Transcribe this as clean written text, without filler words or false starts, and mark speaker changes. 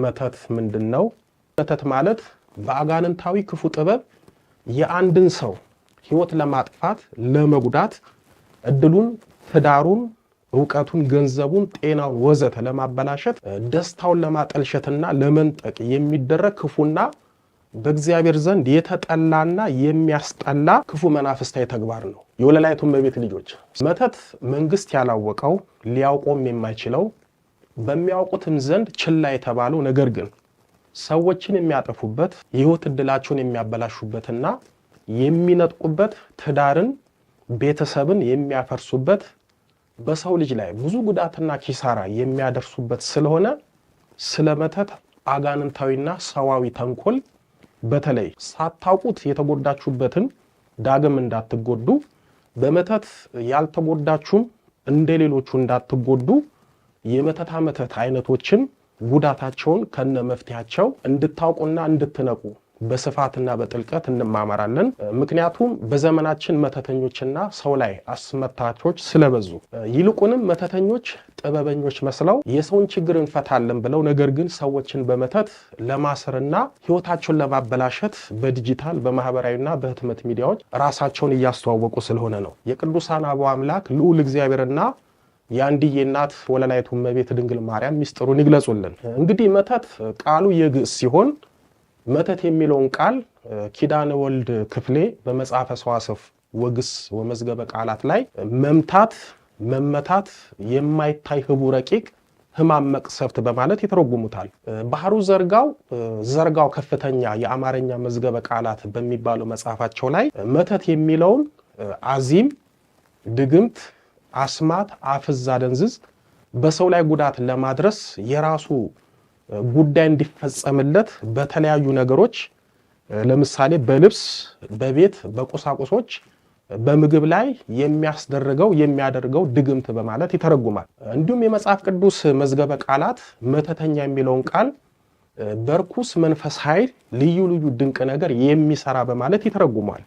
Speaker 1: መተት ምንድነው? መተት ማለት በአጋንንታዊ ክፉ ጥበብ የአንድን ሰው ህይወት ለማጥፋት ለመጉዳት እድሉን ትዳሩን ዕውቀቱን ገንዘቡን ጤናውን ወዘተ ለማበላሸት ደስታውን ለማጠልሸትና ለመንጠቅ የሚደረግ ክፉና በእግዚአብሔር ዘንድ የተጠላና የሚያስጠላ ክፉ መናፍስታዊ ተግባር ነው። የወለላይቱ እመቤት ልጆች መተት መንግስት ያላወቀው ሊያውቆም የማይችለው በሚያውቁትም ዘንድ ችላ የተባለው ነገር ግን ሰዎችን የሚያጠፉበት የህይወት እድላቸውን የሚያበላሹበትና የሚነጥቁበት ትዳርን ቤተሰብን የሚያፈርሱበት በሰው ልጅ ላይ ብዙ ጉዳትና ኪሳራ የሚያደርሱበት ስለሆነ ስለመተት አጋንንታዊና ሰዋዊ ተንኮል በተለይ ሳታውቁት የተጎዳችሁበትን ዳግም እንዳትጎዱ በመተት ያልተጎዳችሁም እንደሌሎቹ እንዳትጎዱ የመተት አይነቶችን ጉዳታቸውን ከነ መፍትያቸው እንድታውቁና እንድትነቁ በስፋትና በጥልቀት እንማማራለን። ምክንያቱም በዘመናችን መተተኞችና ሰው ላይ አስመታቾች ስለበዙ ይልቁንም መተተኞች ጥበበኞች መስለው የሰውን ችግር እንፈታለን ብለው ነገር ግን ሰዎችን በመተት ለማሰርና ህይወታቸውን ለማበላሸት በዲጂታል በማህበራዊና በህትመት ሚዲያዎች ራሳቸውን እያስተዋወቁ ስለሆነ ነው። የቅዱሳን አበው አምላክ ልዑል እግዚአብሔርና የአንድዬ እናት ወለላይቱ እመቤት ድንግል ማርያም ሚስጥሩን ይግለጹልን። እንግዲህ መተት ቃሉ የግዕዝ ሲሆን መተት የሚለውን ቃል ኪዳነ ወልድ ክፍሌ በመጽሐፈ ሰዋስው ወግስ ወመዝገበ ቃላት ላይ መምታት መመታት የማይታይ ህቡ ረቂቅ ህማም መቅሰፍት በማለት ይተረጉሙታል። ባህሩ ዘርጋው ከፍተኛ የአማርኛ መዝገበ ቃላት በሚባለው መጽሐፋቸው ላይ መተት የሚለውን አዚም ድግምት አስማት አፍዝ አደንዝዝ በሰው ላይ ጉዳት ለማድረስ የራሱ ጉዳይ እንዲፈጸምለት በተለያዩ ነገሮች ለምሳሌ በልብስ በቤት በቁሳቁሶች በምግብ ላይ የሚያደርገው ድግምት በማለት ይተረጉማል። እንዲሁም የመጽሐፍ ቅዱስ መዝገበ ቃላት መተተኛ የሚለውን ቃል በርኩስ መንፈስ ኃይል ልዩ ድንቅ ነገር የሚሰራ በማለት ይተረጉማል።